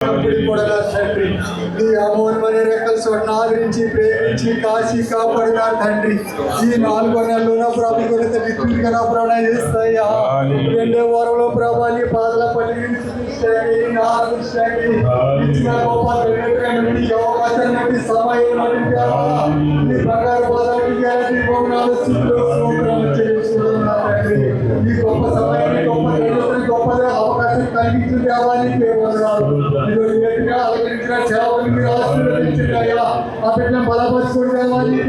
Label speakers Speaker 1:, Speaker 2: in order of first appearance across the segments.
Speaker 1: నీ అమోన్మని రెక్కల చోట్ల ఆదరించి ప్రేమించి కాచి కాపాడిన తండ్రి ఈ 4 నెలల్లో ప్రభు గురించి నా ప్రాణం చేస్తాయా. 2వ వారంలో ప్రభా నీ పాదల పల్లి సమయం నీ బంగారు పాదాలు ఈ గొప్ప సమయాన్ని గొప్ప అవకాశం కలిగించిన దేవానికి అలంకరించిన సేవలు మీరు ఆశీర్వదించాయా. ఆ బిడ్డను బలపరుచుకుని దేవానికి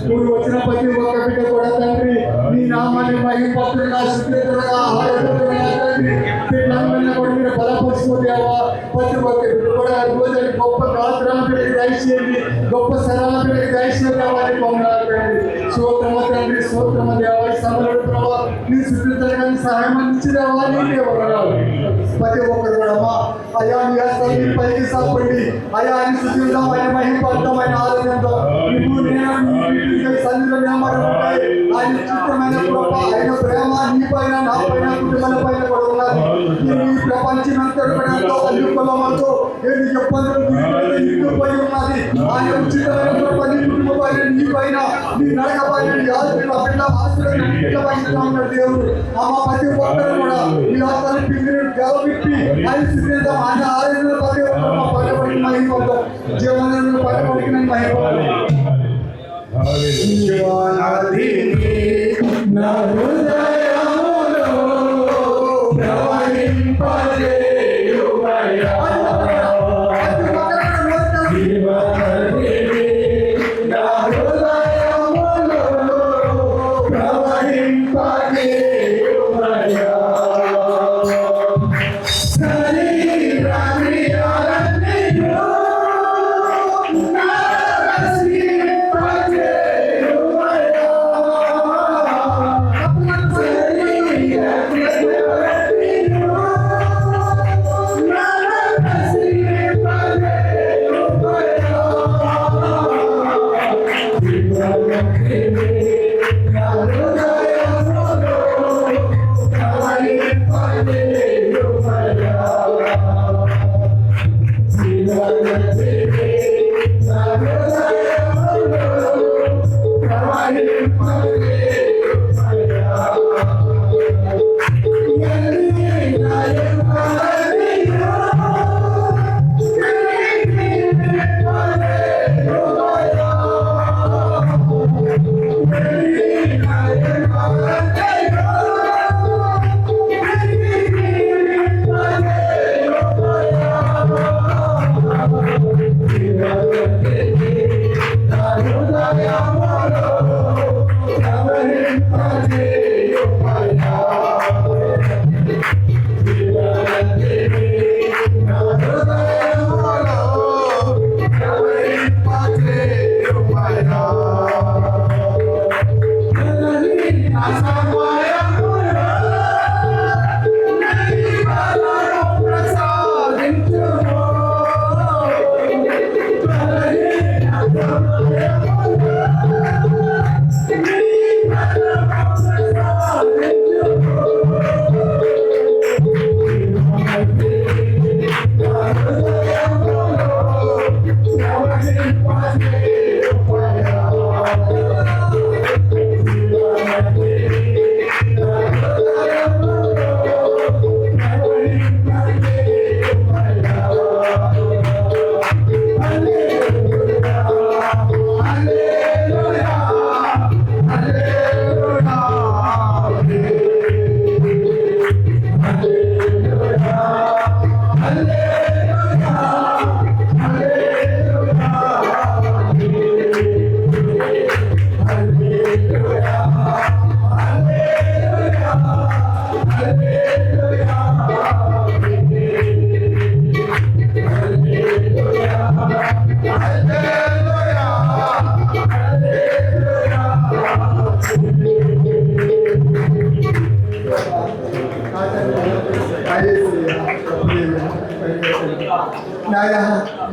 Speaker 1: నువ్వు వచ్చిన ప్రతి ఒక్క బిడ్డ కూడా తండ్రి నీ నామాన్ని మహిమపత్రులుగా శుద్ధులుగా మీరు బలపరుచుకోదేవా. ప్రతి ఒక్క బిడ్డ కూడా రోజు గొప్ప గాత్రాన్ని దయచేయండి, గొప్ప సరాలను దయచేయడానికి సూత్రమ తండ్రి సూత్రమ దేవా. సమరుడు ప్రభావ నీ శుద్ధులకి సహాయం అందించేదేవా. నీకే వందనాలు. ప్రతి ఒక్కరు కూడా అయా నీ హస్తాన్ని పైకి సాపండి. అయా ఆయన శుద్ధిద్దాం, ఆయన మహిమపడతాం, ఆయన ఆరోగ్యంతో ఆయన చిత్తమైన ప్రభావ ఆయన ప్రేమ నీ పైన నా పైన కుటుంబాల పైన కూడా ఉన్నది. ఈ ప్రపంచం ఎంతో అల్లుకోలమంతో ఏది ఇబ్బందులు పై ఉన్నది. ఆయన ఉచితమైన ప్రభావ నీ కుటుంబ పైన నీ పైన నీ నడక పైన దేవుడు అమ్మ ప్రతి ఒక్కరు కూడా ఈ హస్తాన్ని పిండి గెలవిప్పి ఆయన శుద్ధిద్దాం, ఆయన ఆరోగ్యంలో ప్రతి ఒక్కరు పడబడి మహిమపడతాం. జీవనంలో పడబడికి నేను మహిమపడతాను.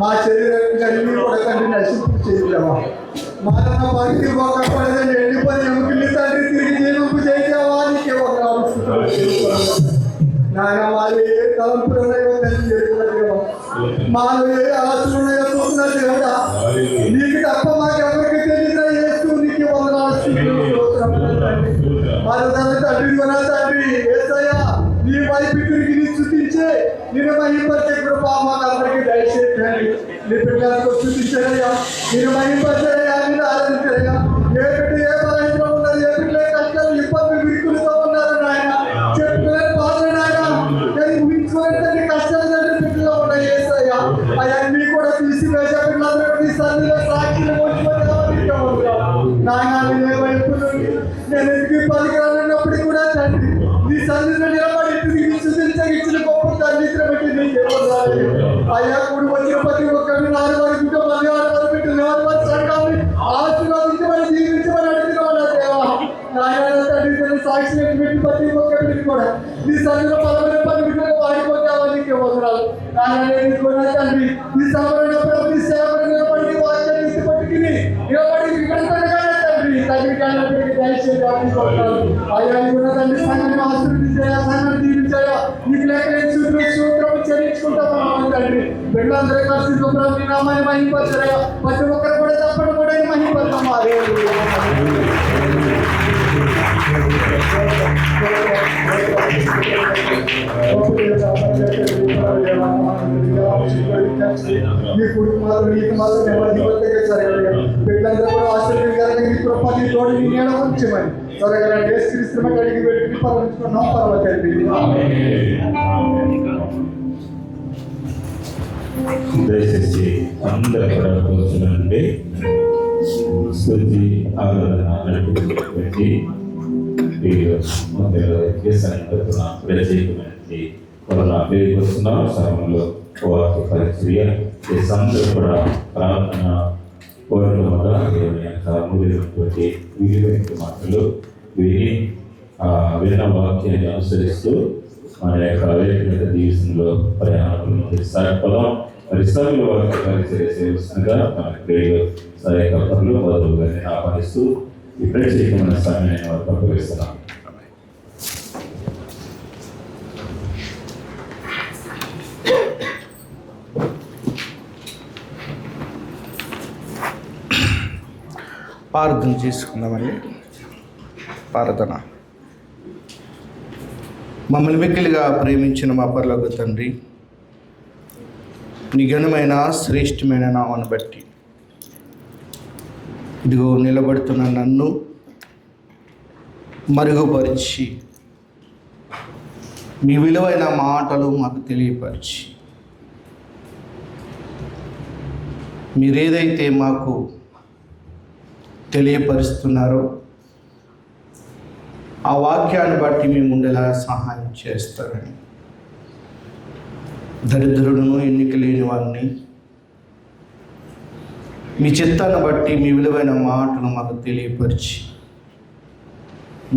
Speaker 1: మా శరీరాన్ని కూడా తండ్రి నశింపు చేయలేవా. మరణ పనికి ఒక పడదని ఎండిపోయి ఎముకల్ని తండ్రి తిరిగి జీవింపు చేసేవా. నీకే ఒక నాయన మాలో ఏ తలంపులు ఉన్నాయో తెలియజేస్తున్నట్టుగా మాలో ఏ ఆశలు ఉన్నాయో చూస్తున్నారు దేవుడా. నీకు తప్ప మాకెవరికి తెలియదా యేసు నీకు మన తండ్రి మన తండ్రి యేసయ్యా నీ వైపు తిరిగి నీ స్తుతించే నేను మహిమపరిచే కృప మాకందరికీ దయచేయండి. నీ పిల్లలకు స్తుతించారయ్యా, నేను మహిమపరిచారయ్యా, నేను ఆరాధించారయ్యా. ఏ బిడ్డ ఏ బలహీనలో ఉన్నారు, ఏ బిడ్డ కష్టాలు ఇబ్బందులు విరుకులతో ఉన్నారు నాయన, చెప్పుకోలేని బాధలు నాయన, కానీ ఊహించుకోలేని కష్టాలు బిడ్డలో ఉన్నాయి యేసయ్యా. అవన్నీ కూడా తీసివేసే బిడ్డలందరూ నీ సన్నిధిలో సాక్షులు నాయన. నేను వైపు నుండి నేను ఎందుకు పలికిరానప్పటికీ కూడా తండ్రి నీ సన్నిధిలో నిలబడి తిరిగి స్తుతించగిచ్చిన గొప్ప తండ్రిని బట్టి నీకు అయ్యా. కూడి వచ్చిన ప్రతి ఒక్కరిని నాలుగు వారి కుటుంబాన్ని వారి బిడ్డలు వారి సంఘాన్ని ఆశీర్వాదించమని దీవించమని అడుగుతున్నాను దేవా. నాయన తండ్రి సాక్షి పెట్టి ప్రతి ఒక్కరిని కూడా నీ సన్నిధిలో బలమైన పని బిడ్డలు వాడిపోతావా నీకు వందనాలు నాయన. నేను తండ్రి నీ సమరణ నీ సేవలు నిలబడి వాక్యాన్ని పట్టుకుని నిలబడి అయ్యా తండ్రి సంఘాన్ని ఆశీర్వదించాయా, సంఘాన్ని దీవించాయా, నీకు లేక సూత్రం చెల్లించుకుంటాం తండ్రి. బిడ్డలందరూ కలిసి శుభ్రం నీ నామాన్ని మహిమపరచారయ్యా. ప్రతి ఒక్కరు కూడా తప్పని కూడా మహిమపడతాం. నీ కుడి మాత్రం నీకు మాత్రం ఎవరికి సరే బిడ్డలందరూ కూడా ఆశీర్వదించాలని నీ కృప నీ తోడు నీ నీడ ఉంచమని త్వరగా యేసుక్రీస్తు అడిగి పెట్టి పరమించుకున్నాం.
Speaker 2: దయచేసి అందరూ కూడా కూర్చునండి. స్తుతి ఆరాధన నడిపి ప్రత్యేకమైనది కరోనా పేరుకి వస్తున్న సమయంలో వారి పరిచర్య అందరూ కూడా ప్రార్థన కోరడం వల్ల అమూల్యమైనటువంటి విలువైన మాటలు విని విన్న వాక్యాన్ని అనుసరిస్తూ మన యొక్క వ్యక్తిగత జీవితంలో ప్రయాణంలో సాగపదాం. మరి సభలో వాక్య పరిచర్య సేవిస్తుండగా మన క్రియలు సహాయకర్తలు వదులుగా ఆహ్వానిస్తూ ఈ ప్రత్యేకమైన సమయాన్ని వారు పంపిస్తున్నాం.
Speaker 3: ప్రార్థన చేసుకుందామండి. ప్రార్థన. మమ్మల్ని మిక్కిలిగా ప్రేమించిన మా పరలోక తండ్రి, నీ ఘనమైన శ్రేష్టమైన నామాన్ని బట్టి ఇదిగో నిలబడుతున్న నన్ను మరుగుపరిచి మీ విలువైన మాటలు మాకు తెలియపరిచి మీరేదైతే మాకు తెలియపరుస్తున్నారో ఆ వాక్యాన్ని బట్టి మేము ఉండేలా సహాయం చేస్తారని, దరిద్రులను ఎన్నిక లేని వారిని మీ చిత్తాన్ని బట్టి మీ విలువైన మాటలు మాకు తెలియపరిచి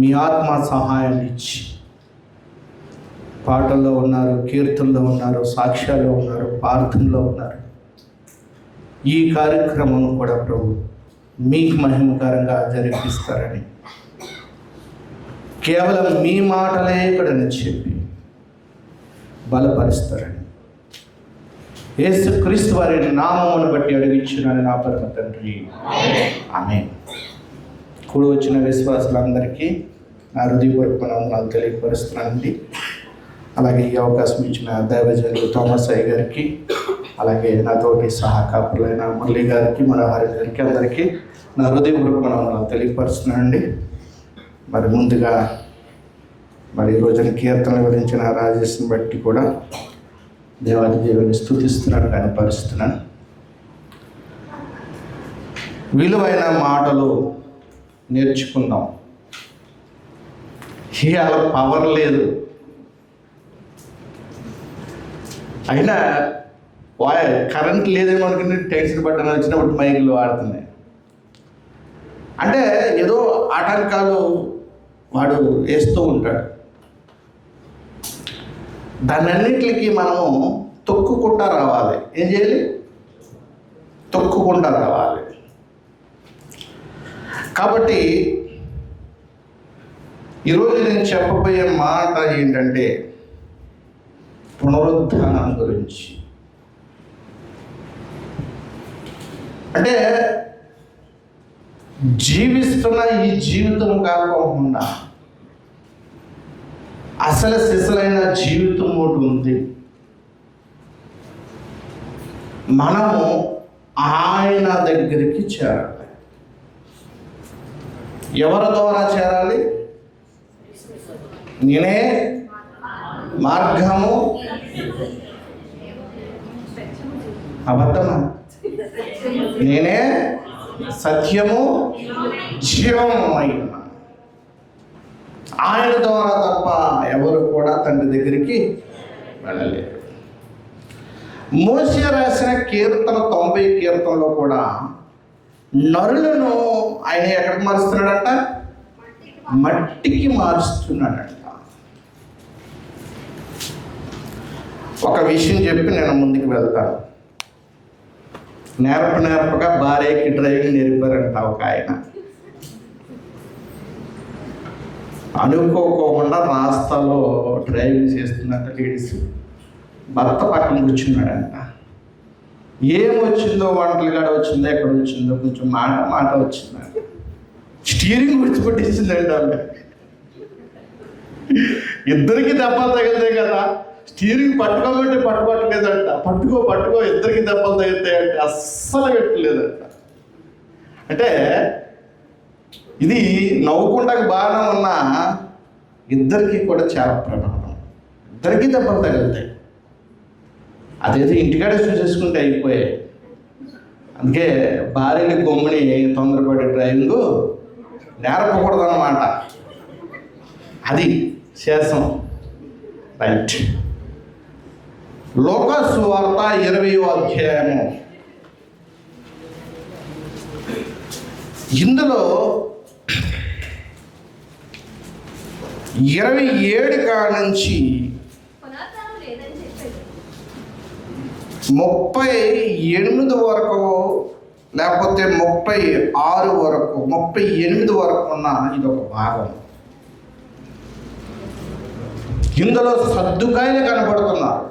Speaker 3: మీ ఆత్మ సహాయాన్ని ఇచ్చి పాటల్లో ఉన్నారు, కీర్తనలో ఉన్నారు, సాక్ష్యాల్లో ఉన్నారు, ప్రార్థనలో ఉన్నారు. ఈ కార్యక్రమం కూడా ప్రభు మీకు మహిమకరంగా జరిపిస్తారని, కేవలం మీ మాటలే ఇక్కడ చెప్పి బలపరుస్తారని యేసుక్రీస్తు వారి నామమును బట్టి అడిగించున్నాను నా పరమ తండ్రి, ఆమేన్. కూడి వచ్చిన విశ్వాసులందరికీ నా హృదయపూర్వక వందనాలు తెలియపరుస్తున్నానండి. అలాగే ఈ అవకాశం ఇచ్చిన దైవజనులు థామస్ అయ్య గారికి, అలాగే నాతోటి సహకారులైన మురళి గారికి, మనోహరి గారికి అందరికీ నా హృదయపూర్వక వందనాలు తెలియపరుస్తున్నానండి. మరి ముందుగా ఈ రోజున కీర్తన వివరించిన రాజేష్ని బట్టి కూడా దేవాది దేవుని స్తుతిస్తున్నాను, కనపరుస్తున్నాను. విలువైన మాటలు నేర్చుకుందాం. ఇవాళ పవర్ లేదు, అయినా కరెంట్ లేదేమో అనుకుని టెన్షన్ బట్టన్ వచ్చినప్పుడు మైకులు వాడుతున్నాయి. అంటే ఏదో ఆటంకాలు వాడు వేస్తూ ఉంటాడు. దాన్నన్నిటికీ మనము తొక్కుకుంటా రావాలి. ఏం చేయాలి? తొక్కుకుంటా రావాలి. కాబట్టి ఈరోజు నేను చెప్పబోయే మాట ఏంటంటే, పునరుద్ధానం గురించి. అంటే జీవిస్తున్న ఈ జీవితం కాకుండా అసలు సిసలైన జీవితం ఒకటి ఉంది. మనము ఆయన దగ్గరికి చేరాలి. ఎవరి ద్వారా చేరాలి? నేనే మార్గము, అబద్ధమా? నేనే సత్యము, జీవము అయిన ఆయన ద్వారా తప్ప ఎవరు కూడా తండ్రి దగ్గరికి వెళ్ళలేరు. మోషే రాసిన కీర్తన 90 కీర్తనలో కూడా నరులను ఆయన ఎక్కడికి మారుస్తున్నాడంట? మట్టికి మారుస్తున్నాడంట. ఒక విషయం చెప్పి నేను ముందుకు వెళ్తాను. నేర్పగా భార్యకి డ్రైవింగ్ నేర్పారంట ఒక ఆయన. అనుకోకుండా రాస్తాలో డ్రైవింగ్ చేస్తున్నట్ట లేడీస్. భర్త పక్కన కూర్చున్నాడంట. ఏం వచ్చిందో, వంటలు కాడ వచ్చిందో, ఎక్కడ వచ్చిందో, కొంచెం మాట వచ్చిందంట. స్టీరింగ్ విడిచిపెట్టేసిందంట ఆమె. ఇద్దరికి దెబ్బలు తగిలితాయి కదా, స్టీరింగ్ పట్టుకోమంటే పట్టుకోవట్లేదంట. పట్టుకో ఇద్దరికి దెబ్బలు తగులుతాయంటే అస్సలు పెట్టలేదంట. అంటే ఇది నవ్వుకుంటా బాగానే ఉన్నా ఇద్దరికి కూడా చాలా ప్రమాదం. ఇద్దరికి దెబ్బలు తగులుతాయి. అదైతే ఇంటికాడే చూసేసుకుంటే అయిపోయాయి. అందుకే భార్యని గమ్ముని తొందరపడే డ్రైవింగ్ నేర్పకూడదు అన్నమాట. అది శేషం. రైట్. లోకా సువార్త 20వ అధ్యాయము. ఇందులో 27 కాడ నుంచి 38 వరకు, లేకపోతే 36 వరకు, 38 వరకు ఉన్న ఇదొక భాగం. ఇందులో సద్దుకాయలు కనబడుతున్నారు.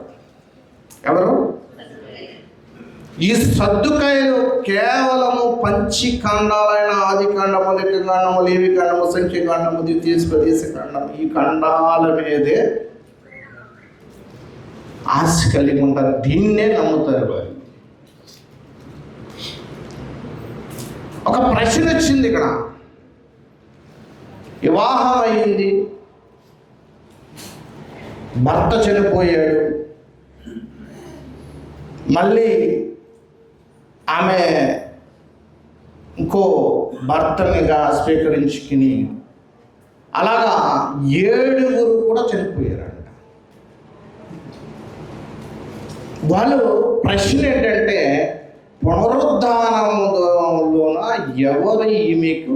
Speaker 3: ఎవరు? ఈ సద్దుకాయలు కేవలము పంచఖండాలైన ఆది ఖండము, మొదటి ఖండము, లేవి ఖండము, సంఖ్య ఖండము, ద్వితీయోపదేశ ఖండము, ఈ ఖండాల మీదే ఆశ కలిగి ఉంటారు. దీన్నే నమ్ముతారు వారు. ఒక ప్రశ్న వచ్చింది ఇక్కడ. వివాహం అయింది, భర్త చనిపోయాడు, మళ్ళీ ఆమె ఇంకో భర్తనిగా స్వీకరించుకుని అలాగా 7 కూడా చనిపోయారంట. వాళ్ళు ప్రశ్న ఏంటంటే, పునరుద్ధానములోన ఎవరు ఈమెకు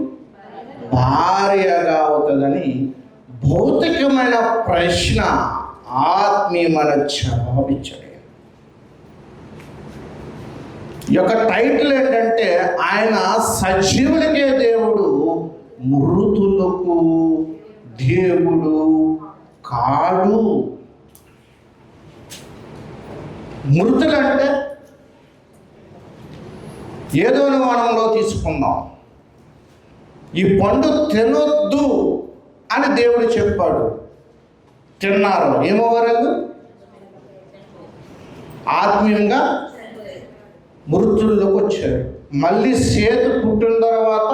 Speaker 3: భార్యగా అవుతుందని భౌతికమైన ప్రశ్న ఆత్మీయమైన జవాబిచ్చాడు. ఈ యొక్క టైటిల్ ఏంటంటే, ఆయన సజీవులకే దేవుడు, మృతులకు దేవుడు కాడు. మృతులంటే ఏదో వనంలో తీసుకుందాం, ఈ పండు తినొద్దు అని దేవుడు చెప్పాడు. తిన్నారు, ఏమవ్వలేదు? ఆత్మీయంగా మృతుల్లోకి వచ్చారు. మళ్ళీ సేతు పుట్టిన తర్వాత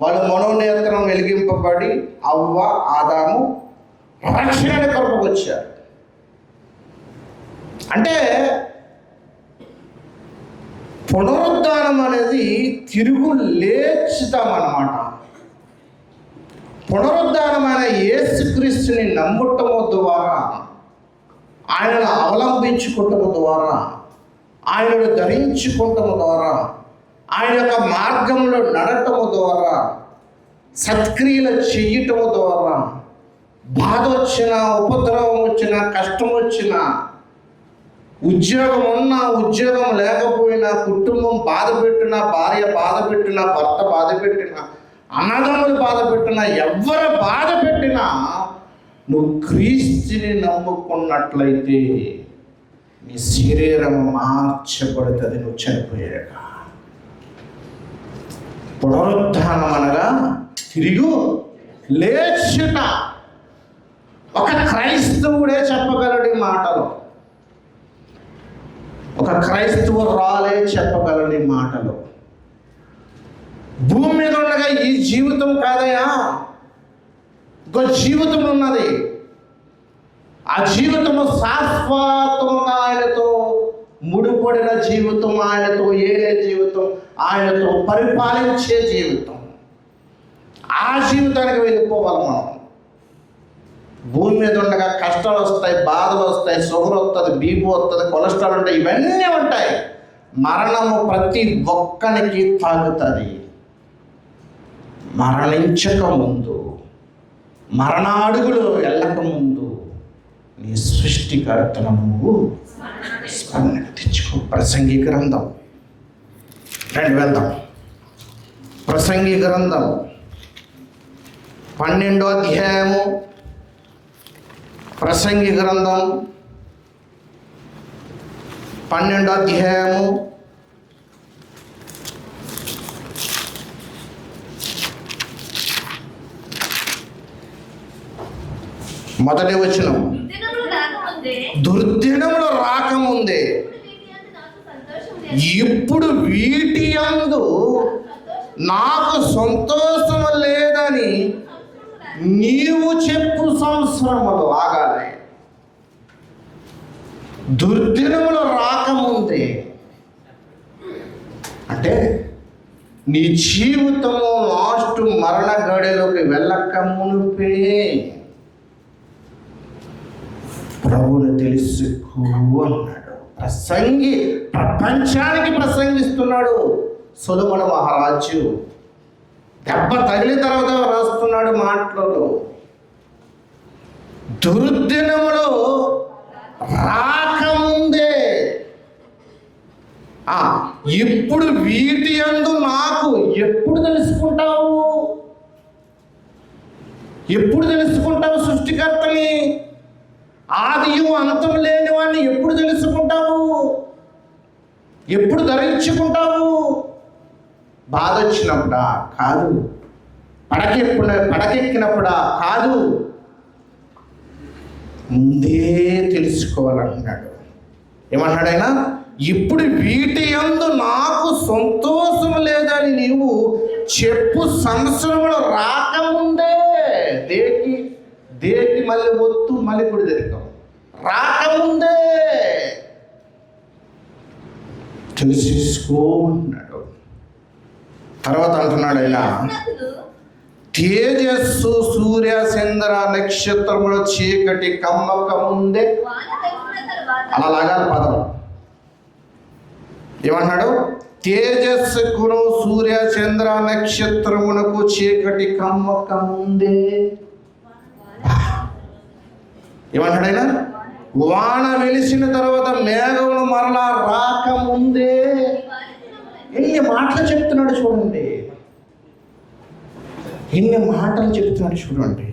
Speaker 3: వాళ్ళు మనోనేత్రం వెలిగింపబడి అవ్వ, ఆదాము రక్షణ కొరకు వచ్చారు. అంటే పునరుద్ధానం అనేది తిరుగు లేచుతామన్నమాట. పునరుద్ధానమైన యేసుక్రీస్తుని నమ్మటము ద్వారా, ఆయనను అవలంబించుకోవటము ద్వారా, ఆయనను ధరించుకోవటము ద్వారా, ఆయన యొక్క మార్గంలో నడటము ద్వారా, సత్క్రియలు చెయ్యటము ద్వారా, బాధ వచ్చినా, ఉపద్రవం వచ్చినా, కష్టం వచ్చినా, ఉద్యోగం ఉన్నా, ఉద్యోగం లేకపోయినా, కుటుంబం బాధ పెట్టినా, భార్య బాధ పెట్టినా, భర్త బాధ పెట్టినా, అన్నదమ్ములు బాధ పెట్టినా, ఎవరు బాధ పెట్టినా, నువ్వు క్రీస్తుని నమ్ముకున్నట్లయితే నీ శరీరం మార్చబడుతుంది నువ్వు చనిపోయాక. పునరుద్ధానం అనగా తిరిగి లేచుట. ఒక క్రైస్తవుడే చెప్పగలడు ఈ మాటలు. ఒక క్రైస్తవురాలే చెప్పగలడు ఈ మాటలు. భూమి మీద ఉండగా ఈ జీవితం కాదయా, ఇంకో జీవితం ఉన్నది. ఆ జీవితము శాశ్వతంగా ఆయనతో ముడిపడిన జీవితం, ఆయనతో ఏలే జీవితం, ఆయనతో పరిపాలించే జీవితం. ఆ జీవితానికి వెళ్ళిపోవాలి మనం. భూమి మీద ఉండగా కష్టాలు వస్తాయి, బాధలు వస్తాయి, షుగర్ వస్తుంది, బీపీ వస్తుంది, కొలెస్ట్రాల్ ఉంటాయి, ఇవన్నీ ఉంటాయి. మరణము ప్రతి ఒక్కరికి తాగుతుంది. మరణించక ముందు, మరణాడుగులు వెళ్ళక ముందు నీ సృష్టికర్తను నువ్వు స్మరణకు తెచ్చుకో. ప్రసంగి గ్రంథం రండి వెళ్దాం. ప్రసంగి గ్రంథం 12వ అధ్యాయము. ప్రసంగి గ్రంథం 12వ అధ్యాయము 1వ వచనం. దుర్దినములు రాకముందే ఇప్పుడు వీటి యందు నాకు సంతోషం లేదని నీవు చెప్పు సంవత్సరములు ఆగాలి. దుర్దినములు రాకముందే అంటే నీ జీవితము లాస్ట్ మరణ గడిలోకి వెళ్ళక మునిపే ప్రభువును తెలుసుకో అన్నాడు. ప్రసంగి ప్రపంచానికి ప్రసంగిస్తున్నాడు. సొలొమోను మహారాజు దెబ్బ తగిలిన తర్వాత రాస్తున్నాడు మాటలలో. దుర్దినములు రాకముందే ఇప్పుడు వీటి యందు నాకు ఎప్పుడు తెలుసుకుంటావు? ఎప్పుడు తెలుసుకుంటావు సృష్టికర్తని? ఆదియు అంతం లేని వాడిని ఎప్పుడు తెలుసుకుంటావు? ఎప్పుడు ధరించుకుంటావు? బాధ వచ్చినప్పుడా? కాదు. పడకెక్కినప్పుడా? కాదు. ముందే తెలుసుకోవాలంటున్నాడు. ఏమన్నాడు ఆయన? ఇప్పుడు వీటి యందు నాకు సంతోషం లేదని నీవు చెప్పు సంవత్సరములు రాకముందే. దేకి మళ్ళీ ఒత్తు మళ్ళీ కూడా తిరిగాం. రాకముందే తెలుసుకో అన్నాడు. తర్వాత అంటున్నాడు ఆయన, తేజస్సు సూర్య చంద్ర నక్షత్రముల చీకటి కమ్మక ముందే. అలా లాగాలి పదం. ఏమన్నాడు? తేజస్సుకును సూర్య చంద్ర నక్షత్రమునకు చీకటి కమ్మక ముందే. ఏమన్నాడు ఆయన? వాన వెలిసిన తర్వాత మేఘములు మరలా రాకముందే. ఎన్ని మాటలు చెప్తున్నాడు చూడండి. ఎన్ని మాటలు చెప్తున్నాడు చూడండి.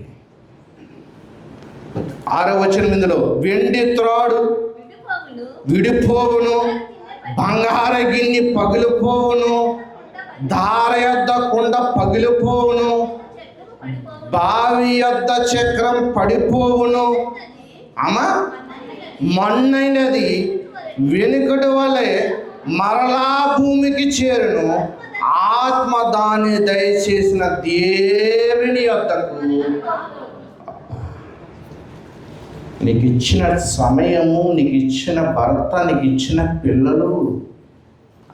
Speaker 3: 6వ వచనం ఇందులో, వెండి త్రాడు విడిపోవును, బంగార గిన్నె పగిలిపోవును, దార యొద్ద కుండ పగిలిపోవును, బావి యొద్ద చక్రం పడిపోవును. మన్నైనది వెనుకటి వలె మరలా భూమికి చేరును. ఆత్మ దాన్ని దయచేసిన దేవుని యొద్దకు. నీకు ఇచ్చిన సమయము, నీకు ఇచ్చిన భర్త, నీకు ఇచ్చిన పిల్లలు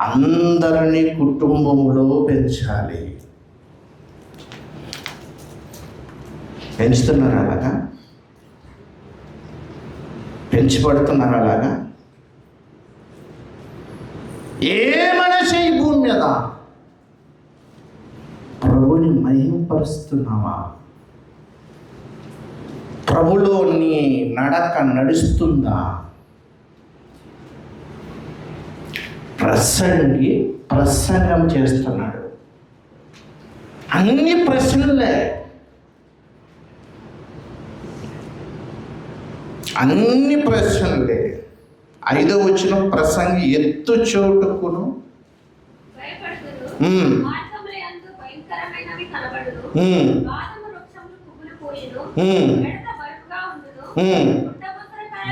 Speaker 3: అందరినీ కుటుంబంలో పెంచాలి. పెంచుతున్నారు అలాగా? పెంచబడుతున్నారు అలాగా? ఏ మనిషి ఈ భూమి మీద ప్రభుని మహిమపరుస్తున్నావా? ప్రభులో నీ నడక నడుస్తుందా? ప్రసంగం చేస్తున్నాడు. అన్ని ప్రశ్నలే. అన్ని ప్రశ్నలే. 5వ వచనం, ప్రసంగి ఎత్తు చోటుకును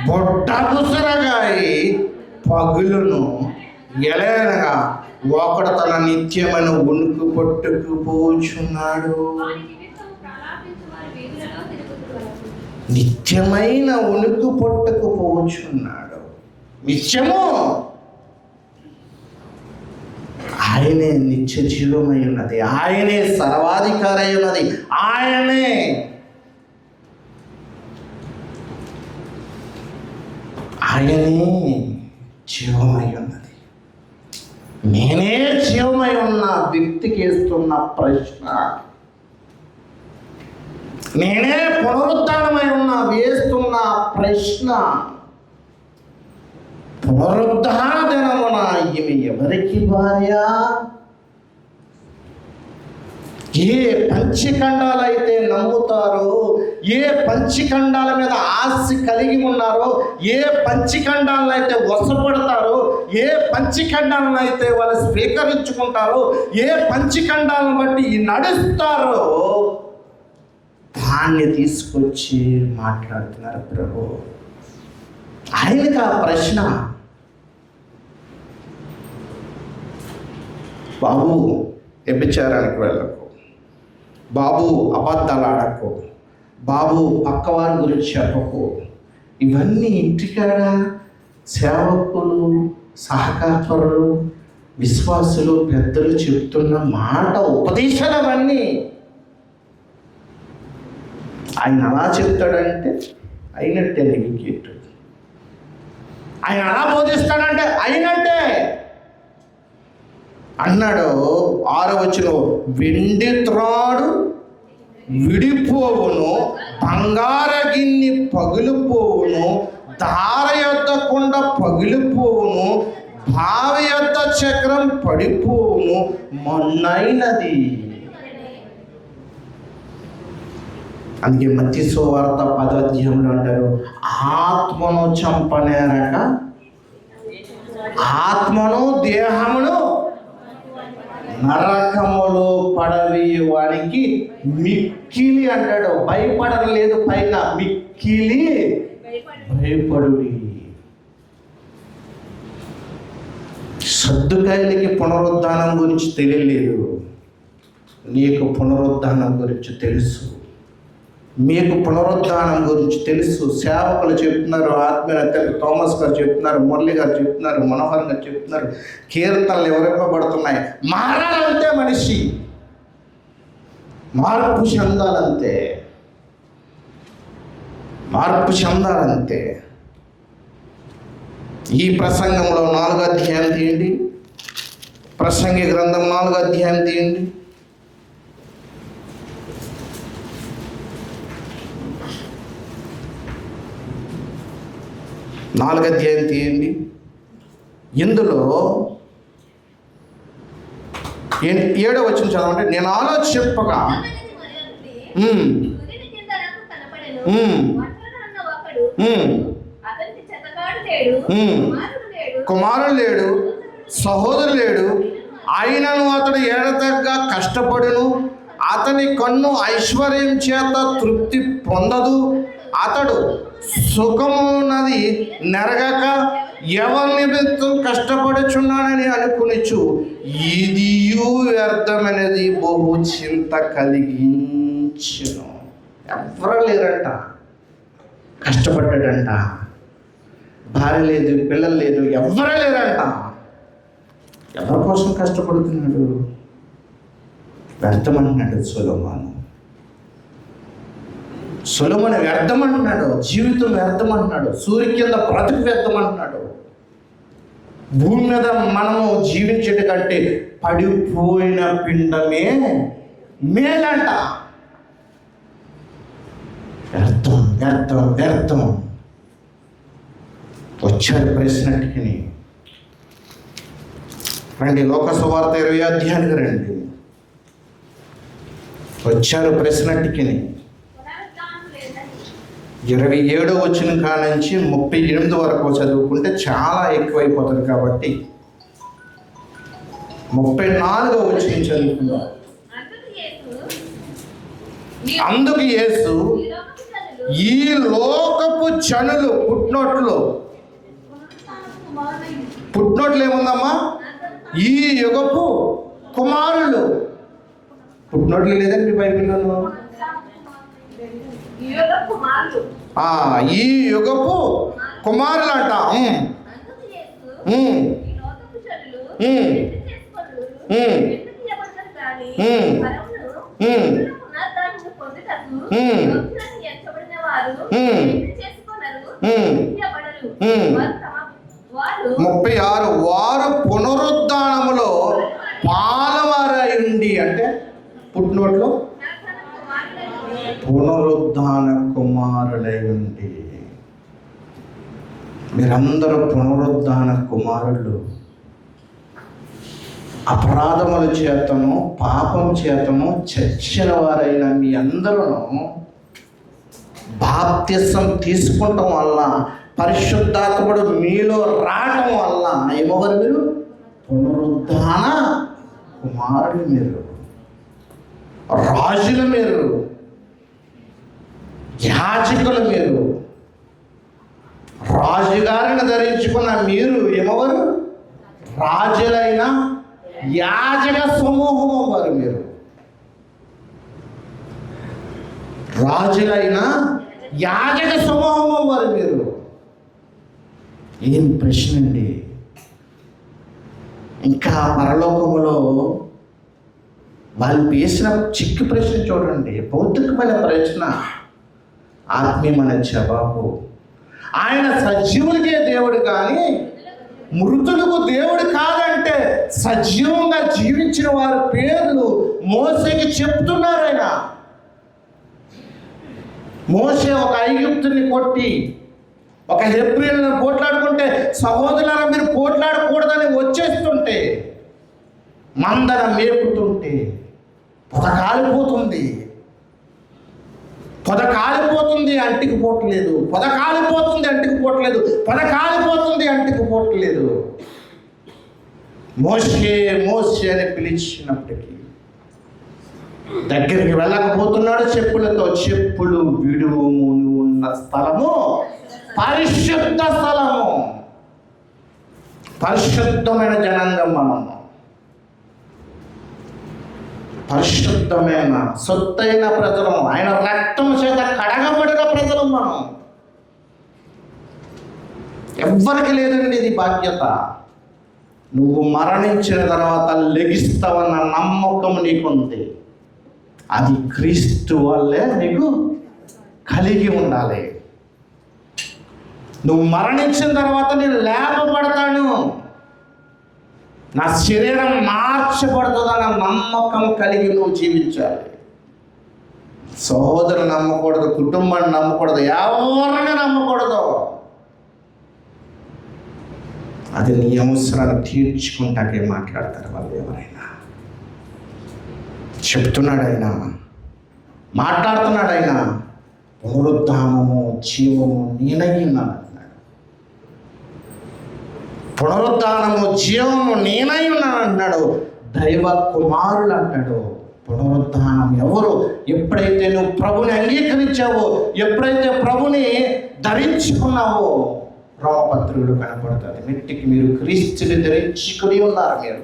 Speaker 3: బొట్టబుసరగాయి పగులును, ఎలయనగా ఒకడు తన నిత్యమైన ఉనికి పట్టుకుపోచున్నాడు. నిత్యమైన ఉనికి పట్టుకుపోచున్నాడు. నిత్యము ఆయనే నిత్య జీవమై ఉన్నది, ఆయనే సర్వాధికారి అయి ఉన్నది, ఆయనే జీవమై ఉన్నది. నేనే జీవమై ఉన్న వ్యక్తికి వేస్తున్న ప్రశ్న, నేనే పునరుద్ధానమై ఉన్న వేస్తున్న ప్రశ్న, పునరుద్ధాన దినమున ఈమె ఎవరికి భార్య? ఏ పంచఖండాలైతే నమ్ముతారో, ఏ పంచఖండాల మీద ఆశ కలిగి ఉన్నారో, ఏ పంచఖండాలను అయితే వశపడతారో, ఏ పంచఖండాలను అయితే వాళ్ళు స్వీకరించుకుంటారో, ఏ పంచఖండాలను బట్టి నడుస్తారో దాన్ని తీసుకొచ్చి మాట్లాడుతున్నారు ప్రభు. ఆయనకి ఆ ప్రశ్న, బాబు వ్యభిచారానికి వెళ్ళకు, బాబు అబద్ధాలు ఆడకు, బాబు పక్కవారి గురించి చెప్పకు. ఇవన్నీ ఇంటికాడ సేవకులు, సహకారులు, విశ్వాసులు, పెద్దలు చెప్తున్న మాట, ఉపదేశాలు అవన్నీ. ఆయన అలా చెప్తాడంటే అయినట్టే వికెట్. ఆయన అలా బోధిస్తాడంటే అయినట్టే. అన్నాడు 6వ వచనం, వెండి త్రాడు విడిపోవును, బంగార గిన్నె పగిలిపోవును, దార యొద్ద కుండ పగిలిపోవును, బావి యొద్ద చక్రం పడిపోవును, మొన్నైనది. అందుకే మత్తయి సువార్త 10వ అధ్యాయంలో అంటారు, ఆత్మను చంపనేరక ఆత్మను దేహమును నరకములో పడవేయవానికి మిక్కిలి అంటాడు. భయపడలేదు, పైన మిక్కిలి భయపడుడి. సద్దుకాయలకి పునరుద్ధానం గురించి తెలియలేదు, నీకు పునరుద్ధానం గురించి తెలుసు. మీకు పునరుద్ధానం గురించి తెలుసు. సేవకులు చెప్తున్నారు, ఆత్మీయ థామస్ గారు చెప్తున్నారు, మురళి గారు చెప్తున్నారు, మనోహర్ గారు చెప్తున్నారు, కీర్తనలు ఎవరెప్పబడుతున్నాయి. మారాలంతే, మనిషి మార్పు చెందాలంతే, మార్పు చెందాలంతే. ఈ ప్రసంగంలో 4వ అధ్యాయం తీయండి, ప్రసంగి గ్రంథం 4వ అధ్యాయం తీయండి. ఇందులో 7వ వచనం చదవండి. నేను ఆలోచింపగా కుమారుడు లేడు, సహోదరు లేడు, ఆయనను అతడు ఏడతగ్గా కష్టపడును, అతని కన్ను ఐశ్వర్యం చేత తృప్తి పొందదు, అతడు సుఖమున్నది నెరగక ఎవరి నిమిత్తం కష్టపడుచున్నానని అనుకునిచు ఇదియు వ్యర్థమైనది బహు చింత కలిగించును. ఎవరు లేరంట, కష్టపడ్డాడంట, భార్య లేదు, పిల్లలు లేదు, ఎవరు లేరంట. ఎవరి కోసం కష్టపడుతున్నాడు? వ్యర్థమన్నాడు సొలొమోను వ్యర్థమంటున్నాడు, జీవితం వ్యర్థమంటున్నాడు, సూర్య కింద బ్రతుకు వ్యర్థమంటున్నాడు. భూమి మీద మనము జీవించేటి కంటే పడిపోయిన పిండమే మేలంట. వ్యర్థం వ్యర్థం వ్యర్థం. వచ్చాడు ప్రశ్నటికి రండి, లోక సువార్త 20వ అధ్యాయానికి రండి. వచ్చారు ప్రశ్నటికి 27వ వచనం కానుంచి 38 వరకు చదువుకుంటే చాలా ఎక్కువైపోతుంది కాబట్టి 34వ వచనం చదువుకుందాం. అందుకు యేసు ఈ లోకపు జనులు పుట్టినోట్లు ఏముందమ్మా? ఈ యుగపు కుమారులు. పుట్టినోట్లు లేదండి బైబిల్లో. ఈ యుగపు కుమారులు అంట. ముప్పై 36 వారు పునరుద్ధానములో పాలవారై ఉండి, అంటే పుట్టినోట్లో పునరుద్ధాన కుమారులై ఉండి. మీరందరూ పునరుద్ధాన కుమారులు. అపరాధముల చేతను పాపం చేతను చచ్చిన వారైన మీ అందరూ బాప్తిసం తీసుకుంటాం వల్ల, పరిశుద్ధాత్ముడు మీలో రావటం వల్ల ఏమవ్వరు? మీరు పునరుద్ధాన కుమారులు. మీరు రాజులు, మీరు యాజకులు. మీరు రాజుగారిని ధరించుకున్న మీరు ఏమవ్వరు? రాజులైన యాజక సమూహం అవ్వరు. మీరు రాజులైన యాజక సమూహం అవ్వరు. మీరు ఏం ప్రశ్న అండి! ఇంకా పరలోకములో వాళ్ళు వేసిన చిక్కు ప్రశ్న చూడండి. భౌతికమైన ప్రశ్న, ఆత్మీయమైన జవాబు. ఆయన సజీవులకే దేవుడు కానీ మృతులకు దేవుడు కాదంటే సజీవంగా జీవించిన వారి పేర్లు మోసేకి చెప్తున్నారు. ఆయన మోసే ఒక ఐగుప్తుని కొట్టి ఒక హెబ్రీయులను పోట్లాడుకుంటే, సహోదరులారా మీరు పోట్లాడకూడదని వచ్చేస్తుంటే, మందర మేపుతుంటే పొద కాలిపోతుంది అంటికి పోవట్లేదు. పొద కాలిపోతుంది అంటికి పోవట్లేదు. మోసే అని పిలిచినప్పటికీ దగ్గరికి వెళ్ళకపోతున్నాడు. చెప్పులు విడువము ఉన్న స్థలము పరిశుద్ధ స్థలము. పరిశుద్ధమైన జనాంగం మనము. పరిశుద్ధమైన సొత్తైన ప్రజలు, ఆయన రక్తం చేత కడగబడిన ప్రజలు మనం. ఎవ్వరికి లేదండి ఇది బాధ్యత. నువ్వు మరణించిన తర్వాత లెగిస్తావన్న నమ్మకం నీకుంది. అది క్రీస్తు వల్లే నీకు కలిగి ఉండాలి. నువ్వు మరణించిన తర్వాత నేను లేపబడతాను, నా శరీరం మార్చబడుతుందన్న నమ్మకం కలిగి నువ్వు జీవించాలి. సహోదరుని నమ్మకూడదు, కుటుంబాన్ని నమ్మకూడదు, ఎవరిని నమ్మకూడదు. అది నీ అవసరాలు తీర్చుకుంటాకే మాట్లాడతారు వాళ్ళు. ఎవరైనా చెప్తున్నాడు ఆయన, మాట్లాడుతున్నాడు ఆయన. పునరుద్ధానము జీవము నేనై ఉన్నాను అన్నాడు. పునరుద్ధానము జీవము నేనై ఉన్నాను అన్నాడు. దైవ కుమారులు అంటాడు. పునరుద్ధానం ఎవరు? ఎప్పుడైతే నువ్వు ప్రభుని అంగీకరించావో, ఎప్పుడైతే ప్రభుని ధరించుకున్నావో, రోమపత్రుడు కనపడుతుంది. మెట్టికి మీరు క్రీస్తుని ధరించుకుని ఉన్నారు. మీరు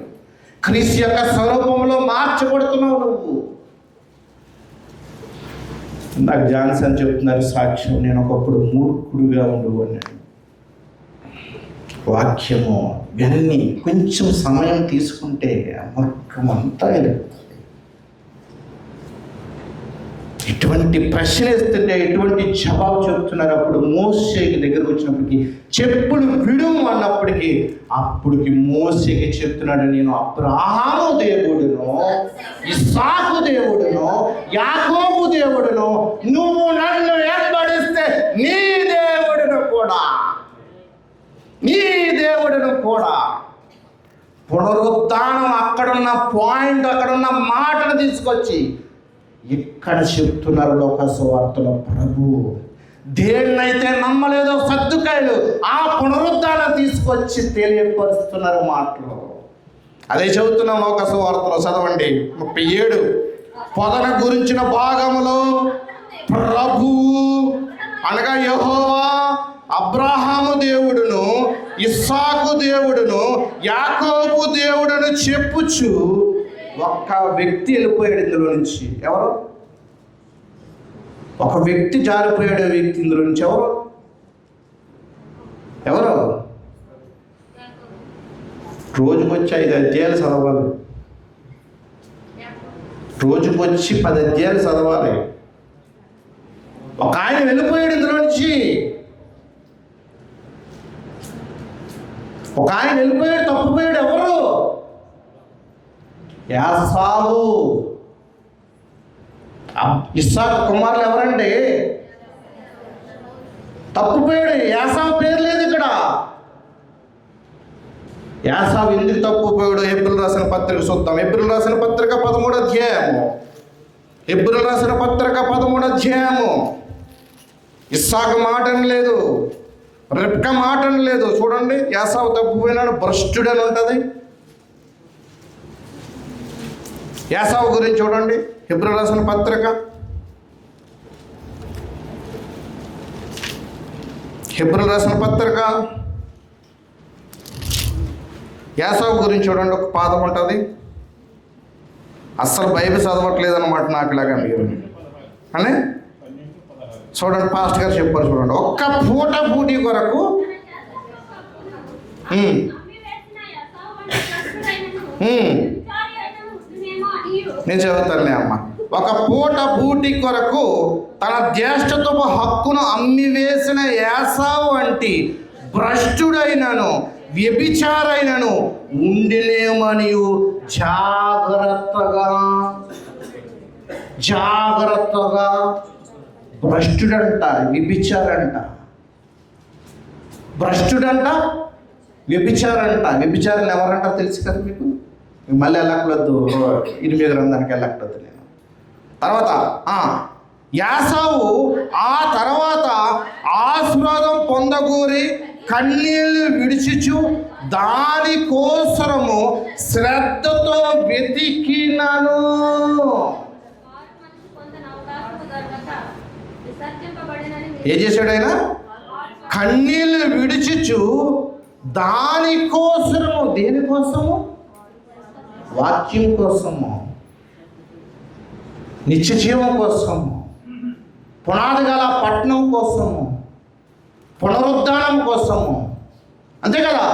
Speaker 3: క్రీస్తు యొక్క స్వరూపంలో మార్చబడుతున్నావు నువ్వు. నాకు జాన్సన్ చెప్తున్నారు సాక్ష్యం, నేను ఒకప్పుడు మూర్ఖుడుగా ఉండేవాడిని. వాక్యము ఇవన్నీ కొంచెం సమయం తీసుకుంటే మూర్ఖం అంతా వెళ్తుంది. ఎటువంటి ప్రశ్న వేస్తుంటే ఎటువంటి జవాబు చెప్తున్నారు. అప్పుడు మోసేకి దగ్గర వచ్చినప్పటికీ చెప్పులు విడుము అన్నప్పటికీ అప్పటికి మోసేకి చెప్తున్నాడు, నేను అబ్రాహాము దేవుడును, ఇస్సాకు దేవుడును, యాకోబు దేవుడును, నువ్వు నన్ను ఏర్పడిస్తే నీ దేవుడును కూడా. పునరుద్ధానం అక్కడున్న పాయింట్, అక్కడున్న మాటను తీసుకొచ్చి ఇక్కడ చెప్తున్నారు లోక సువార్తలో. ప్రభు దేన్నైతే నమ్మలేదో సద్దుకాయలు ఆ పునరుద్ధానం తీసుకొచ్చి తెలియపరుస్తున్నారు మాటలు. అదే చదువుతున్నాం లోక సువార్తలో, చదవండి 37. పొదన గురించిన భాగములో ప్రభువు అనగా యెహోవా అబ్రహాము దేవుడును, ఇస్సాకు దేవుడును, యాకోబు దేవుడును చెప్పుచు ఒక్క వ్యక్తి వెళ్ళిపోయాడు ఇందులో నుంచి. ఎవరు? ఒక వ్యక్తి జారిపోయాడు. వ్యక్తి ఇందులో నుంచి ఎవరు? రోజుకొచ్చి 5 అధ్యాయాలు చదవాలి. రోజుకొచ్చి 10 అధ్యాయాలు చదవాలి. ఒక ఆయన వెళ్ళిపోయాడు ఇందులో నుంచి. ఒక ఆయన వెళ్ళిపోయాడు, తప్పిపోయాడు. ఎవరు? యాసావు. ఇస్సాకు కుమారులు ఎవరండి? తప్పిపోయాడు. యాసావు పేరు లేదు ఇక్కడ. యాసావు ఎందుకు తప్పిపోయాడు? హెబ్రీయులకు రాసిన పత్రిక చూద్దాం. హెబ్రీయులకు రాసిన పత్రిక 13వ అధ్యాయము. హెబ్రీయులకు రాసిన పత్రిక 13వ అధ్యాయము. ఇస్సాకు మాటని లేదు, రెబ్కా మాటని లేదు. చూడండి, యాసావు తప్పిపోయినాడు, భ్రష్టుడు అని ఉంటుంది. యాసావు గురించి చూడండి. హెబ్రీయులకు రాసిన పత్రిక, హెబ్రీయులకు రాసిన పత్రిక యాసావు గురించి చూడండి. ఒక పాదం ఉంటుంది. అస్సలు బైబిల్ చదవట్లేదు అనమాట నాకు ఇలాగా మీరు అని చూడండి. పాస్ట్ గారు చెప్పారు చూడండి. ఒక్క పూట పూటి కొరకు నేను చదువుతానులే అమ్మ. ఒక పూట బూటి కొరకు తన జ్యేష్ఠత్వపు హక్కును అమ్మివేసిన యాసావు వంటి భ్రష్టుడైనను వ్యభిచారైనను ఉండినేమనియు జాగ్రత్తగా భ్రష్టుడంట, వ్యభిచారంట. భ్రష్టుడంట, వ్యభిచారంట. వ్యభిచారం ఎవరంట తెలుసు కదా మీకు. మళ్ళీ వెళ్ళకూడదు, 8 గ్రంథానికి వెళ్ళకూడదు నేను. తర్వాత యాసావు ఆ తర్వాత ఆశీర్వాదం పొందగోరి కన్నీళ్లు విడిచిచు దానికోసరము శ్రద్ధతో వెతికినను. ఏం చేశాడు ఆయన? కన్నీళ్లు విడిచిచు దానికోసరము. దేనికోసము? వాక్యం కోసము, నిత్య జీవం కోసము, పునాది గల పట్టణం కోసము, పునరుద్ధానం కోసము. అంతే కదా?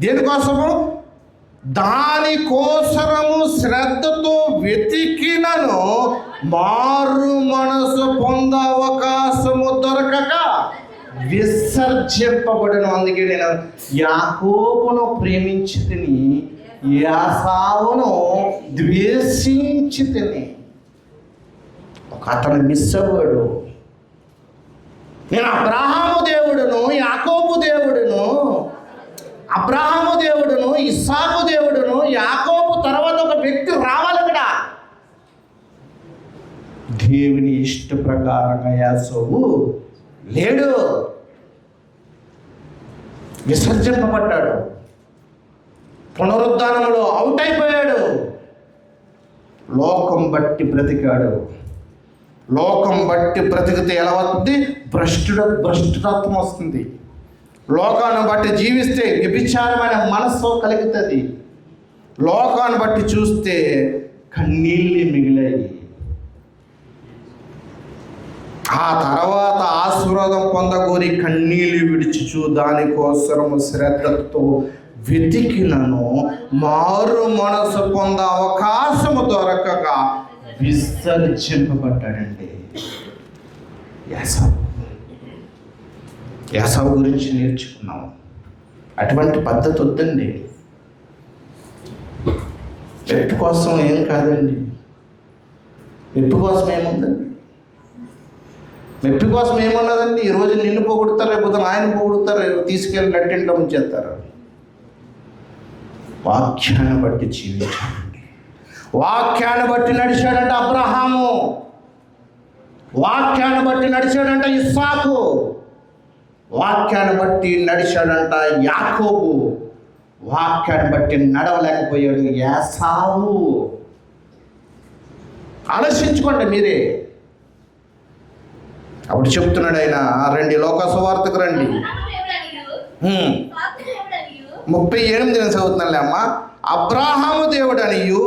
Speaker 3: దేనికోసము? దానికోసము శ్రద్ధతో వెతికినను మారు మనసు పొంద అవకాశము దొరకక విసర్జింపబడను. అందుకే నేను యాకోబును ప్రేమించి తిని యాసావును ద్వేషించి తిని. ఒక అతను మిస్ అవ్వాడు. నేను అబ్రహాము దేవుడును, యాకోబు దేవుడును, అబ్రహాము దేవుడును, ఇస్సాకు దేవుడును, యాకోబు తర్వాత ఒక వ్యక్తి రావాలి ఇక్కడ. దేవుని ఇష్ట ప్రకారంగా యాకోబు లేడు, విసర్జింపబడ్డాడు, పునరుద్ధానంలో అవుట్ అయిపోయాడు. లోకం బట్టి బ్రతికాడు. లోకం బట్టి బ్రతికితే ఎలా వస్తుంది? భ్రష్టుతత్వం వస్తుంది. లోకాన్ని బట్టి జీవిస్తే వ్యభిచారమైన మనస్సు కలుగుతుంది. లోకాన్ని బట్టి చూస్తే కన్నీళ్ళు మిగిలాయి. ఆ తర్వాత ఆశీర్వాదం పొందగోరి కన్నీళ్ళు విడిచిచు దానికోసము శ్రద్ధతో వెతికినను మారు మనసు పొంద అవకాశము దొరకక విసర్జింపబడ్డాడండి. యాసావు గురించి నేర్చుకున్నాం. అటువంటి పద్ధతి వద్దండి. మెప్పు కోసం ఏం కాదండి. మెప్పు కోసం ఏముందండి? మెప్పు కోసం ఏమున్నదండి? ఈరోజు నిన్ను పొగుడుతారు, లేకపోతే ఆయన పొగుడుతారు, తీసుకెళ్ళి నట్టింట్లో ఉంచేస్తారు. వాక్యాన్ని బట్టి జీవించాలండి. వాక్యాన్ని బట్టి నడిచాడంటే అబ్రహాము. వాక్యాన్ని బట్టి నడిచాడంట ఇస్సాకు, వాక్యాన్ని బట్టి నడిచాడంట యాకోబు, వాక్యాన్ని బట్టి నడవలేకపోయాడు ఏసావు. ఆలోచించుకోండి మీరే. అప్పుడు చెప్తున్నాడు ఆయన, రండి లోక సువార్తకు రండి. 38 నేను చదువుతున్నానులే అమ్మ. అబ్రాహాము దేవుడనియు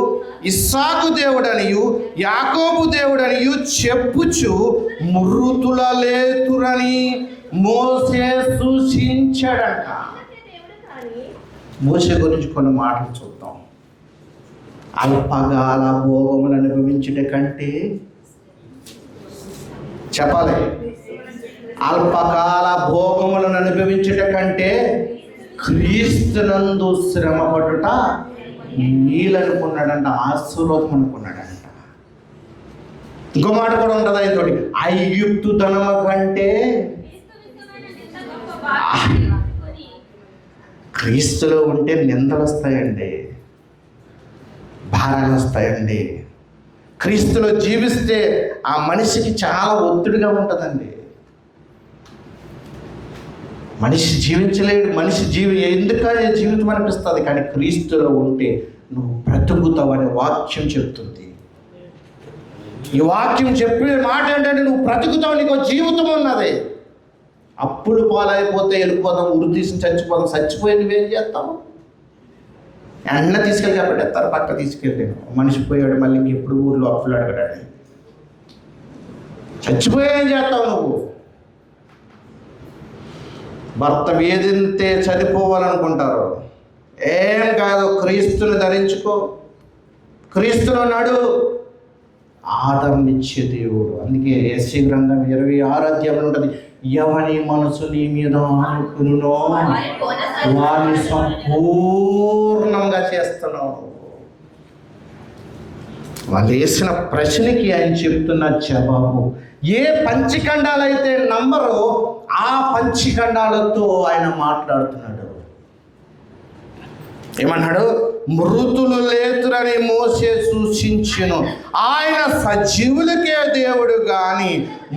Speaker 3: ఇస్సాకు దేవుడనియు యాకోబు దేవుడనియు చెప్పుచు మృతుల లేతురని మోసే సూచించాడంట. మోసే గురించి కొన్ని మాటలు చూద్దాం. అల్పకాల భోగములు అనుభవించుట కంటే, చెప్పాలి, అల్పకాల భోగములను అనుభవించుట కంటే క్రీస్తునందు శ్రమపడుట నీలనుకున్నాడంట, ఆశీర్వాదం అనుకున్నాడంట. ఇంకో మాట కూడా ఉంటుంది ఆయనతోటి, ఐగుప్తు ధనము కంటే క్రీస్తులో ఉంటే నిందలు వస్తాయండి, భారాలు వస్తాయండి. క్రీస్తులో జీవిస్తే ఆ మనిషికి చాలా ఒత్తిడిగా ఉంటుందండి. మనిషి జీవించలేడు, మనిషి ఎందుకనే జీవితం అనిపిస్తుంది. కానీ క్రీస్తులో ఉంటే నువ్వు బ్రతుకుతావని వాక్యం చెప్తుంది. ఈ వాక్యం చెప్పే మాట ఏంటంటే నువ్వు బ్రతుకుతావు, నీకు జీవితం ఉన్నది. అప్పులు పాలైపోతే వెళ్ళిపోదాం, ఉరి తీసి చచ్చిపోదాం. చచ్చిపోయి నువ్వేం చేస్తావు? అన్న తీసుకెళ్ళి పెట్టేస్తారు, పక్క తీసుకెళ్ళాను. మనిషి పోయాడు, మళ్ళీ ఇంకెప్పుడు ఊర్లో అప్పులు అడగడాడు. చచ్చిపోయి ఏం చేస్తావు నువ్వు? భర్త వేధింతే చనిపోవాలనుకుంటారు. ఏం కాదు, క్రీస్తుని ధరించుకో, క్రీస్తులో నడు, ఆదరణిచ్చే దేవుడు. అందుకే యెషయా గ్రంథం 26 అధ్యాయం ఉంటుంది, ఎవని మనసు నీ మీద ఆనుకునునో వారిని సంపూర్ణంగా చేస్తున్నావు. వాళ్ళు వేసిన ప్రశ్నకి ఆయన చెప్తున్న జవాబు, ఏ పంచఖండాలైతే నమ్మరో ఆ పంచఖండాలతో ఆయన మాట్లాడుతున్నాడు. ఏమన్నాడు? మృతులు లేతురని మోసే సూచించెను. ఆయన సజీవులకే దేవుడు గాని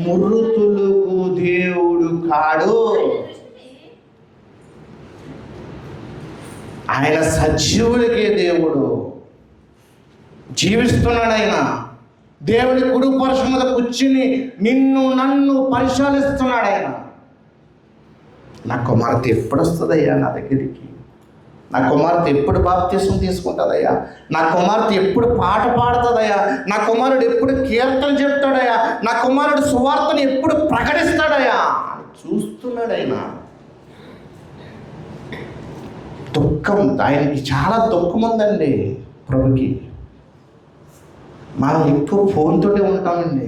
Speaker 3: మృతులకు దేవుడు కాడు. ఆయన సజీవులకే దేవుడు. జీవిస్తున్నాడు ఆయన. దేవుడి కుడి పరుషం మీద కూర్చుని నిన్ను నన్ను పరిశీలిస్తున్నాడు ఆయన. నా కుమార్తె ఎప్పుడు వస్తుందయ్యా నా దగ్గరికి? నా కుమార్తె ఎప్పుడు బాప్తిసం తీసుకుంటుందయ్యా? నా కుమార్తె ఎప్పుడు పాట పాడుతుందయ్యా? నా కుమారుడు ఎప్పుడు కీర్తన చెప్తాడయ్యా? నా కుమారుడు సువార్తను ఎప్పుడు ప్రకటిస్తాడయ్యా? చూస్తున్నాడు ఆయన. దుఃఖం, ఆయనకి చాలా దుఃఖం ఉందండి ప్రభుకి. మనం ఎక్కువ ఫోన్తోనే ఉంటామండి,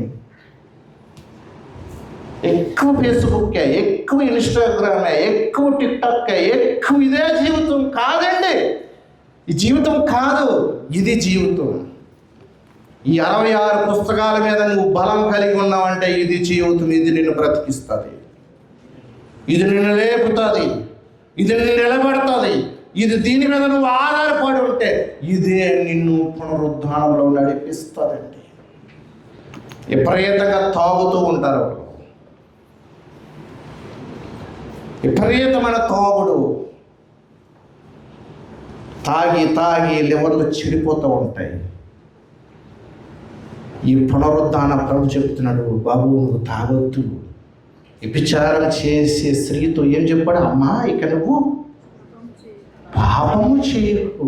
Speaker 3: ఎక్కువ ఫేస్బుక్కే, ఎక్కువ ఇన్స్టాగ్రామే, ఎక్కువ టిక్టాక్కే, ఎక్కువ ఇదే జీవితం కాదండి. ఈ జీవితం కాదు, ఇది జీవితం. ఈ 66 పుస్తకాల మీద నువ్వు బలం కలిగి ఉన్నావంటే ఇది జీవితం. ఇది నిన్ను బ్రతికిస్తుంది, ఇది నిన్ను లేపుతుంది, ఇది నిన్ను నిలబెడుతుంది. ఇది దీని మీద నువ్వు ఆధారపడి ఉంటే ఇదే నిన్ను పునరుద్ధానంలో నడిపిస్తుందండి. విపరీతంగా తాగుతూ ఉంటారు, విపరీతమైన తాగుడు, తాగి తాగి లివర్లు చెడిపోతూ ఉంటాయి. ఈ పునరుద్ధాన ప్రభు చెప్తున్నాడు, బాబు నువ్వు తాగొద్దు. వ్యభిచారం చేసే స్త్రీతో ఏం చెప్పాడు? అమ్మా ఇక నువ్వు పాపము చేయకు.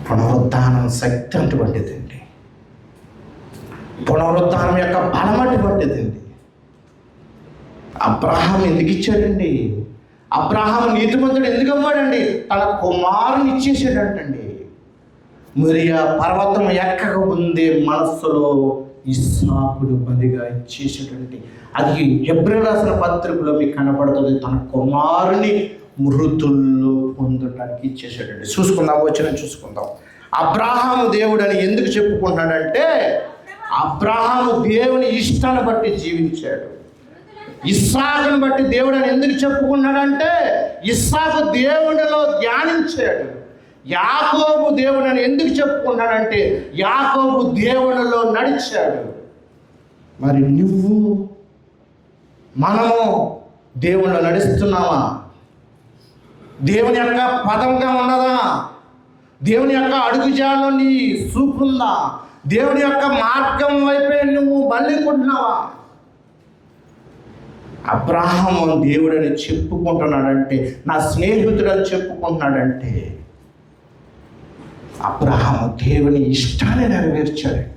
Speaker 3: పునరుద్ధానం శక్తి అటువంటిదండి, పునరుద్ధానం యొక్క బలం అటువంటిదండి. అబ్రహాం ఎందుకు ఇచ్చాడండి? అబ్రహాం నీతిమంతుడు ఎందుకు అవ్వాడండి? తన కుమారుని ఇచ్చేసాడంటండి. మరియా పర్వతం ఎక్కక ముందే మనస్సులో ఇస్సాకుడు బలిగా ఇచ్చేసాడండి. అది హెబ్రీయులకు రాసిన పత్రికలో మీకు కనపడుతుంది. తన కుమారుని మృతుల్లో పొందటానికి ఇచ్చేసాడండి. చూసుకుందాం, వచ్చిన చూసుకుందాం. అబ్రహాము దేవుడు అని ఎందుకు చెప్పుకుంటున్నాడంటే, అబ్రహాము దేవుని ఇష్టాన్ని బట్టి జీవించాడు. ఇస్సాకును బట్టి దేవుడు అని ఎందుకు చెప్పుకున్నాడంటే, ఇస్సాకు దేవుడిలో ధ్యానించాడు. యాకోబు దేవుడు అని ఎందుకు చెప్పుకున్నాడంటే, యాకోబు దేవుడిలో నడిచాడు. మరి మనము దేవుణ్ణి నడుస్తున్నావా? దేవుని యొక్క పదంగా ఉన్నదా? దేవుని యొక్క అడుగుజాడలో నీ చూపుందా? దేవుని యొక్క మార్గం వైపే నువ్వు బలికుంటున్నావా? అబ్రాహాము దేవుడని చెప్పుకుంటున్నాడంటే, నా స్నేహితుడని చెప్పుకుంటున్నాడంటే, అబ్రాహాము దేవుని ఇష్టాన్ని నెరవేర్చాడండి.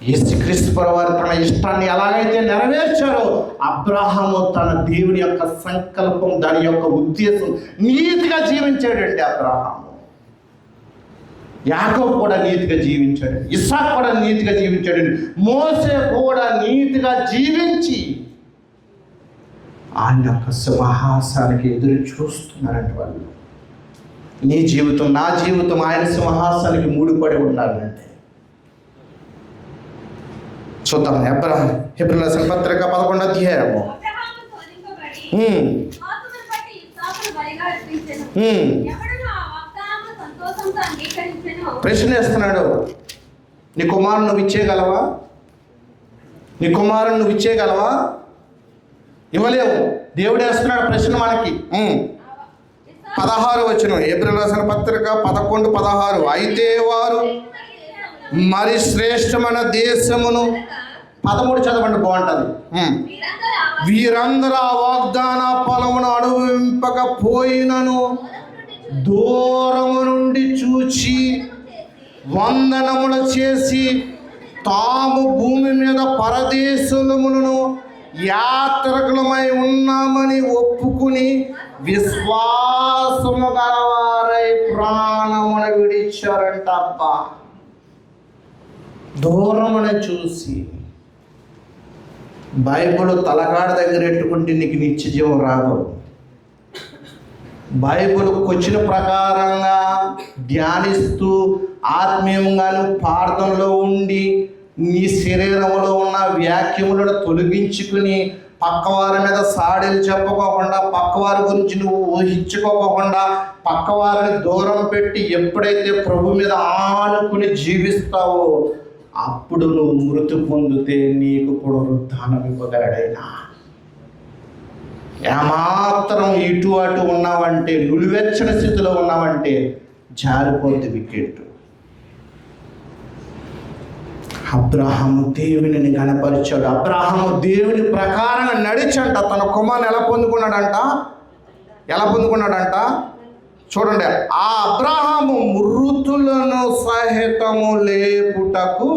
Speaker 3: యేసుక్రీస్తు వారు తన ఇష్టాన్ని ఎలాగైతే నెరవేర్చారో, అబ్రాహాము తన దేవుని యొక్క సంకల్పం, దాని యొక్క ఉద్దేశం నీతిగా జీవించాడండి. అబ్రాహాము, యాకోబు కూడా నీతిగా జీవించాడు, ఇస్సాకు కూడా నీతిగా జీవించాడు, మోసే కూడా నీతిగా జీవించి ఆయన యొక్క సింహాసనానికి ఎదురు చూస్తున్నారంట వాళ్ళు. నీ జీవితం, నా జీవితం ఆయన సింహాసనానికి ముడిపడి ఉండాలంటే చూద్దాం. హెబ్రీయుల రాసిన పత్రిక 11వ అధ్యాయము. ప్రశ్న వేస్తున్నాడు, నీ కుమారుని నువ్వు ఇచ్చేయగలవా? నీ కుమారుని నువ్వు ఇచ్చేయగలవా? ఇవ్వలేవు. దేవుడు వేస్తున్నాడు ప్రశ్న మనకి. 16 వచనం, హెబ్రీయుల రాసిన పత్రిక 11:16. అయితే వారు మరి శ్రేష్టమైన దేశమును, 13 చదవండి బాగుంటుంది. వీరందరూ ఆ వాగ్దాన ఫలమును అనుభవింపకపోయినను దూరము నుండి చూచి వందనములు చేసి తాము భూమి మీద పరదేశములను యాత్రికులమై ఉన్నామని ఒప్పుకుని విశ్వాసము గలవారై ప్రాణమును విడిచారంట. అబ్బా, దూరమును చూసి. బైబిల్ తలకాడ దగ్గర ఎట్టుకుంటే నీకు నిత్య జీవం రాదు. బైబిల్కి వచ్చిన ప్రకారంగా ధ్యానిస్తూ ఆత్మీయంగాను ప్రార్థనలో ఉండి నీ శరీరంలో ఉన్న వ్యాఖ్యములను తొలగించుకుని పక్కవారి మీద సాడీలు చెప్పుకోకుండా, పక్కవారి గురించి నువ్వు ఊహించుకోకుండా, పక్కవారిని దూరం పెట్టి ఎప్పుడైతే ప్రభు మీద ఆనుకుని జీవిస్తావో అప్పుడు నువ్వు మృతి పొందితే నీకు పునరుద్ధానం ఇవ్వగలడైనా. ఏమాత్రం ఇటు అటు ఉన్నావంటే, నులివెచ్చని స్థితిలో ఉన్నావంటే జారిపోద్ది వికెట్. అబ్రాహాము దేవుని గణపరిచాడు. అబ్రాహాము దేవుని ప్రకారంగా నడిచంట తన కుమారుని ఎలా పొందుకున్నాడంట చూడండి. ఆ అబ్రాహాము మృతులను సహితము లేపుటకు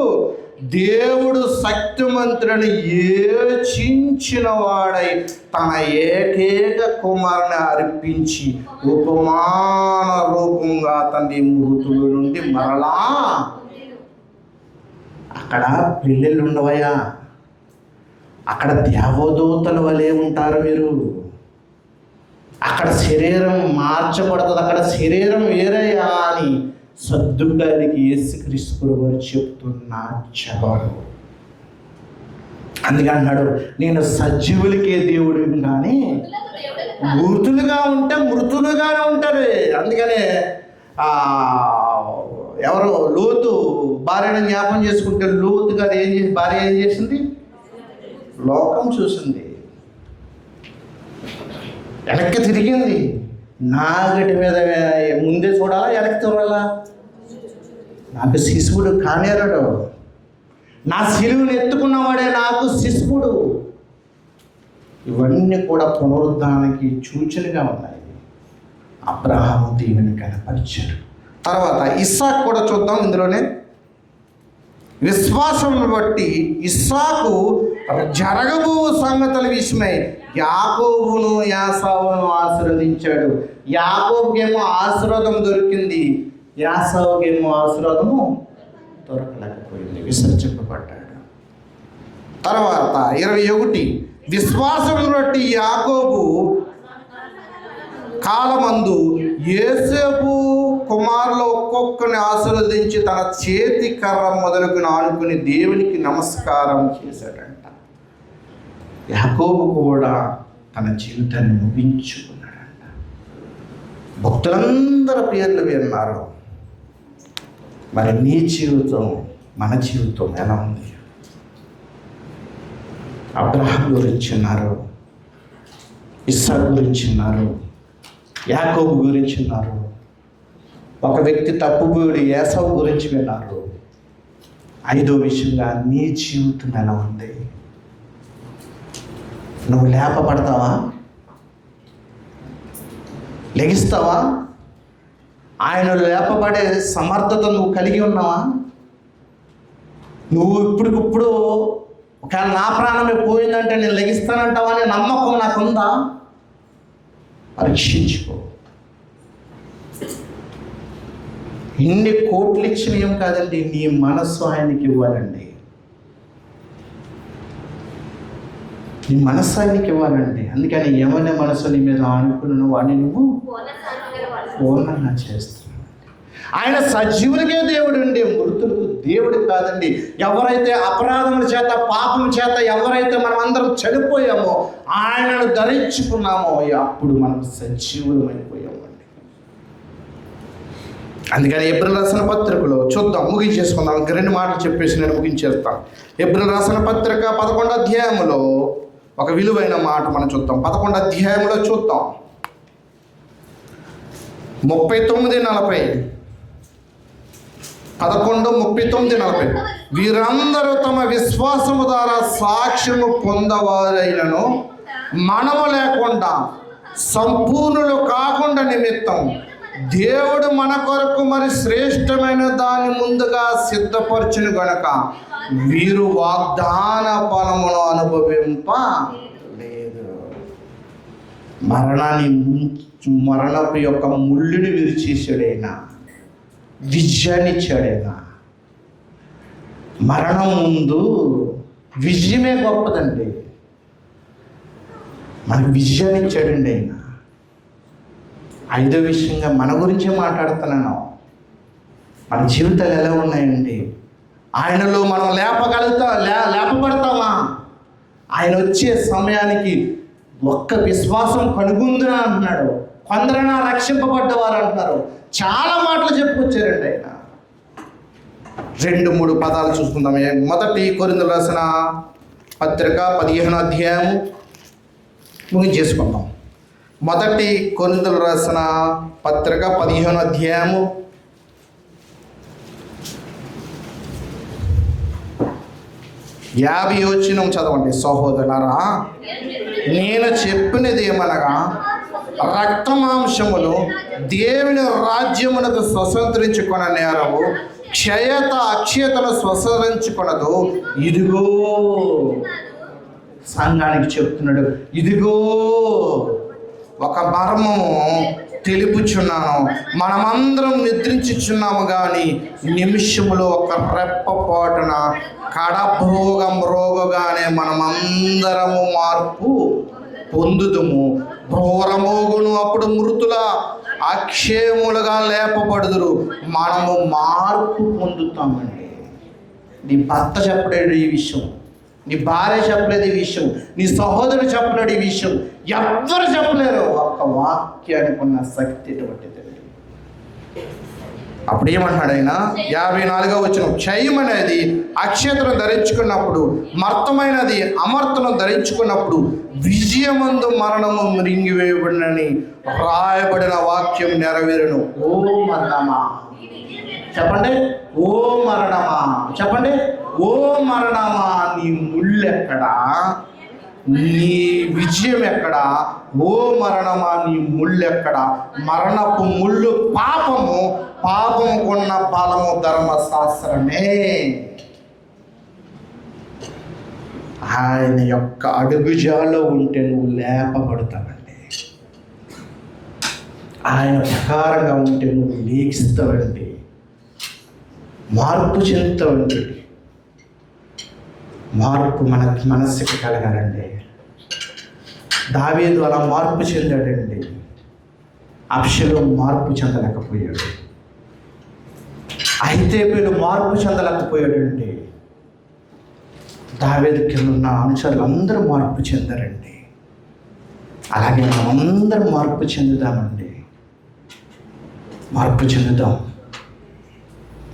Speaker 3: దేవుడు శక్తిమంతులను యోచించిన వాడై తన ఏకైక కుమారుని అర్పించి ఉపమాన రూపంగా అతన్ని మృతుల నుండి మరలా. అక్కడ పెళ్ళిళ్ళు ఉండవయా, అక్కడ దేవదూతల వలె ఉంటారు మీరు. అక్కడ శరీరం మార్చబడుతుంది, అక్కడ శరీరం వేరయ్యా అని సద్దుగారికి యేసుక్రీస్తు వారు చెప్తున్నా చెప్పాడు. అందుకే అన్నాడు, నేను సజీవులకే దేవుడు కానీ మృతులుగా ఉంటే మృతులుగానే ఉంటారు. అందుకనే ఎవరో లోతు భార్యను జ్ఞాపం చేసుకుంటే లోతు గారు భార్య ఏం చేసింది? లోకం చూసింది, వెనక్కి తిరిగింది. నాగటి మీద ముందే చూడాలా, వెనక్కి చూడాలా? నాకు శిశువుడు కానేరాడు, నా శిలువుని ఎత్తుకున్నవాడే నాకు శిశువుడు. ఇవన్నీ కూడా పునరుద్ధానానికి సూచనగా ఉన్నాయి. అబ్రాహాము దేవుని కనపరిచాడు. తర్వాత ఇస్సాకు కూడా చూద్దాం. ఇందులోనే విశ్వాసం బట్టి ఇస్సాకు జరగబో సంగతుల విషయమై యాకోబును యాసావును ఆశీర్వదించాడు. యాకోబుకేమో ఆశీర్వాదం దొరికింది, యాసావుకేమో ఆశీర్వాదము దొరకలేకపోయింది, విసర్జింపబడ్డాడు. తర్వాత 21 విశ్వాసం బట్టి యాకోబు కాలమందు యోసేపు కుమారులు ఒక్కొక్కరిని ఆశీర్వదించి తన చేతి కర్ర మొదలుకుని ఆనుకుని దేవునికి నమస్కారం చేశాడంట. యాకోబు కూడా తన జీవితాన్ని ముగించుకున్నాడంట. భక్తులందరి పేర్లు విన్నారు. మరి నీ జీవితం, మన జీవితం ఎలా ఉంది? అబ్రహాం గురించి ఉన్నారు, ఇస్సాకు గురించి ఉన్నారు, యాకోబు గురించి ఉన్నారు, ఒక వ్యక్తి తప్పుబోడి ఏసావు గురించి విన్నారు. ఐదో విషయంగా నీ జీవితం ఎలా ఉంది? నువ్వు లేపబడతావా? లెగిస్తావా? ఆయన లేపబడే సమర్థత నువ్వు కలిగి ఉన్నావా? నువ్వు ఇప్పటికిప్పుడు ఒకవేళ నా ప్రాణమే పోయిందంటే నేను లెగిస్తానంటావా అనే నమ్మకం నాకుందా? పరీక్షించుకో. ఇన్ని కోట్లు ఇచ్చిన ఏం కాదండి, నీ మనస్సు ఆయనకి ఇవ్వాలండి. నీ మనస్సు ఆయనకి ఇవ్వాలండి. అందుకని ఏమనే మనసు నీ మీద అనుకున్నాను వాడిని నువ్వు పూర్ణంగా చేస్తున్నావు. ఆయన సజీవులకే దేవుడు అండి, మృతులకు దేవుడు కాదండి. ఎవరైతే అపరాధముల చేత పాపం చేత ఎవరైతే మనం అందరం చనిపోయామో ఆయనను ధరించుకున్నామో అప్పుడు మనం సజీవులమైపోయామండి. అందుకని ఏప్రిల్ రాసిన పత్రికలో చూద్దాం, ముగించేసుకుందాం. ఇంక 2 మాటలు చెప్పేసి నేను ముగించేస్తాను. ఏప్రిల్ రాసిన పత్రిక 11వ అధ్యాయంలో ఒక విలువైన మాట మనం చూద్దాం. 11వ అధ్యాయంలో చూద్దాం 39:40. 11:39-40. వీరందరూ తమ విశ్వాసము ద్వారా సాక్ష్యము పొందవారైనను మనము లేకుండా సంపూర్ణులు కాకుండా నిమిత్తం దేవుడు మన కొరకు మరి శ్రేష్టమైన దాన్ని ముందుగా సిద్ధపరచును గనక వీరు వాగ్దాన ఫలమును అనుభవింపలేదు. మరణపు యొక్క ముళ్ళుని విరిచేసాడైనా, విజయాన్ని ఇచ్చాడైనా. మరణం ముందు విజయమే గొప్పదండి. మనకు విజయాన్ని ఇచ్చాడండి ఆయన. 5వ విషయంగా మన గురించే మాట్లాడుతున్నాను. మన జీవితాలు ఎలా ఉన్నాయండి? ఆయనలో మనం లేపబడతామా? ఆయన వచ్చే సమయానికి ఒక్క విశ్వాసం కనుగొందునా అంటున్నాడు. కొందరైనా రక్షింపబడ్డవారు అంటున్నారు. చాలా మాటలు చెప్పుకొచ్చారండి ఆయన. 2-3 పదాలు చూసుకుందాం. మొదటి కొరింథీయులకు రాసిన పత్రిక 15వ అధ్యాయము ముగించేసుకుందాం. మొదటి కొరింథీయులకు రాసిన పత్రిక 15వ అధ్యాయము 50వ వచనం చదవండి. సహోదరులారా, నేను చెప్పినది ఏమనగా రక్తమాంసములు దేవుని రాజ్యమునకు స్వతంత్రించుకొన నేరవు, అక్షయతను స్వతంత్రించుకొనదు. ఇదిగో సంఘానికి చెప్తున్నాడు, ఇదిగో ఒక మర్మము తెలుపుచున్నాను. మనమందరం నిద్రించుచున్నాము కానీ నిమిషములో ఒక రెప్పపాటున రోగగానే మనమందరము మార్పు పొందుదుము. ఘోరమోగును, అప్పుడు మృతుల అక్షయములుగా లేపబడుదురు. మనము మార్పు పొందుతామండి. నీ భర్త చెప్పలేడు ఈ విషయం, నీ భార్య చెప్పలేదు ఈ విషయం, నీ సహోదరుడు చెప్పలేడు ఈ విషయం, ఎవ్వరు చెప్పలేరు. ఒక్క వాక్యానికి ఉన్న శక్తి ఎటువంటిది. అప్పుడు ఏమంటున్నాడు ఆయన? 54వ వచనం, క్షయం అనేది అక్షయతను ధరించుకున్నప్పుడు, మర్తమైనది అమర్తను ధరించుకున్నప్పుడు విజయమందు మరణము మృంగివేయబడినని రాయబడిన వాక్యం నెరవేరును. ఓ మరణమా చెప్పండి, ఓ మరణమా చెప్పండి, ఓ మరణమా నీ ముళ్ళెక్కడా, నీ విజయం ఎక్కడా? ఓ మరణమా నీ ముళ్ళెక్కడా? మరణపు ముళ్ళు పాపము, పాపము కొన్న బలము ధర్మశాస్త్రమే. ఆయన యొక్క అడుగుజాలో ఉంటే నువ్వు లేపబడతావండి. ఆయన ప్రకారంగా ఉంటే నువ్వు లేస్తావండి, మార్పు చెందుతావండి. మార్పు మనస్సుకి కలగాలండి. దావీదు అలా మార్పు చెందాడండి. అబ్షలోము మార్పు చెందలేకపోయాడు. అహీతోపెలు మార్పు చెందలేకపోయాడండి. దావీదు కింద ఉన్న అనుచరులు అందరూ మార్పు చెందారండి. అలాగే మనమందరం మార్పు చెందుదామండి, మార్పు చెందుదాం.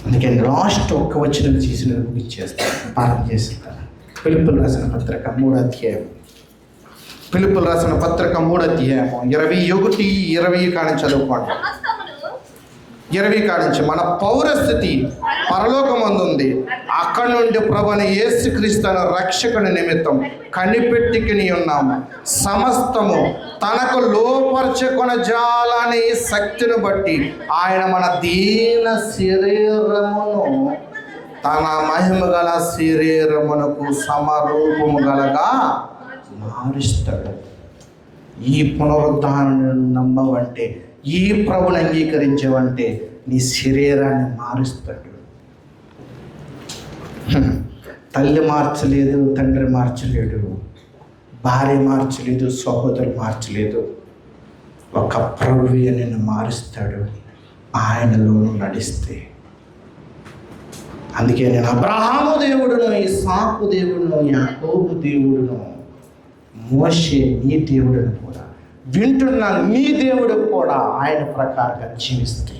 Speaker 3: అందుకే లాస్ట్ ఒక్క వచనం చేసి నేను ముగించేస్తాను, ప్రార్థన చేస్తాను. పిలుపులు రాసిన పత్రిక 3వ అధ్యాయం. పిలుపులు రాసిన పత్రిక 3వ అధ్యాయం 21-20 కాడ చదువుకోండి. 20 కాడ నుంచి మన పౌరస్థితి పరలోకమందుంది. అక్కడి నుండి ప్రభువైన యేసుక్రీస్తు రక్షకుని నిమిత్తం కనిపెట్టుకుని ఉన్నాము. సమస్తము తనకు లోపరచుకొన జాలని శక్తిని బట్టి ఆయన మన దీన శరీరమును తన మహిమ గల శరీరమునకు సమరూపము గలగా మారుస్తాడు. ఈ పునరుద్ధారణను నమ్మవంటే, ఈ ప్రభుని అంగీకరించవంటే నీ శరీరాన్ని మారుస్తాడు. తల్లి మార్చలేదు, తండ్రి మార్చలేడు, భార్య మార్చలేదు, సహోదరు మార్చలేదు. ఒక ప్రభువే నిన్ను మారుస్తాడు ఆయనలో నడిస్తే. అందుకే నేను అబ్రహాము దేవుడును, ఇస్సాకు దేవుడును, యాకోబు దేవుడును, మోషే నీ దేవుడును కూడా వింటున్న నీ దేవుడు కూడా ఆయన ప్రకారంగా జీవిస్తే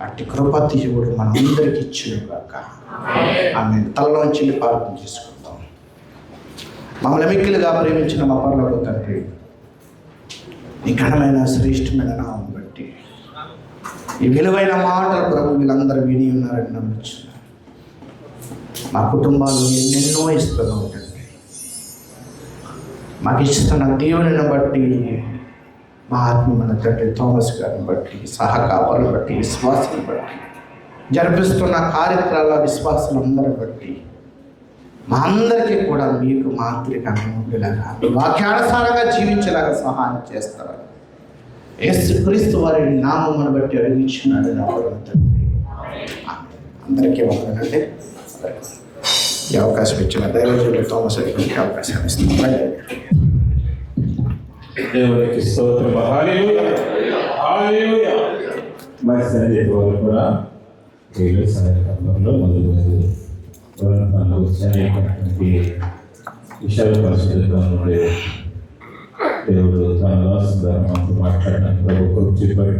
Speaker 3: అట్టి కృపతీయుడు మనందరికి ఇచ్చునుగాక. ఆమె తలలోంచి ప్రార్థన చేసుకుందాం. మమ్మల్ని మిక్కిలిగా ప్రేమించిన మా పరలోక తండ్రి, నీ ఘనమైన శ్రేష్టమైన నామం బట్టి ఈ విలువైన మాటలు ప్రభు వీళ్ళందరూ విని ఉన్నారని నమ్ముచున్నారు. మా కుటుంబాలు ఎన్నెన్నో ఇస్తున్నావు తండ్రి. మాకు ఇస్తున్న దేవుని బట్టి, మా ఆత్మీయమైన తండ్రి థామస్ గారిని బట్టి, సహకారులను బట్టి, విశ్వాసాన్ని బట్టి, జరిపిస్తున్న కార్యక్రమాల విశ్వాసాలందరిని బట్టి మా అందరికీ కూడా మీకు మాదిరిగా ఉండేలాగా, వాక్యానుసారంగా జీవించేలాగా సహాయం చేస్తారు. యేసుక్రీస్తు వారి నామమును బట్టి అడిగించున్నాడు నా తండ్రి. అందరికీ వందనాలండి. ఈ అవకాశం ఇచ్చిన దైవజనులు థామస్ గారికి అవకాశం ఇస్తున్నాను.
Speaker 2: దేవునికి స్తోత్రం. హల్లెలూయా, హల్లెలూయా. మరి సంజయ్ వారు కూడా వీళ్ళు సాయంకాలంలో మొదలు వచ్చేటువంటి విషయాలు పరిశుద్ధంగా ఉండే దేవుడు తన దాసు ద్వారా మాట్లాడడానికి ప్రభు చెప్పాడు.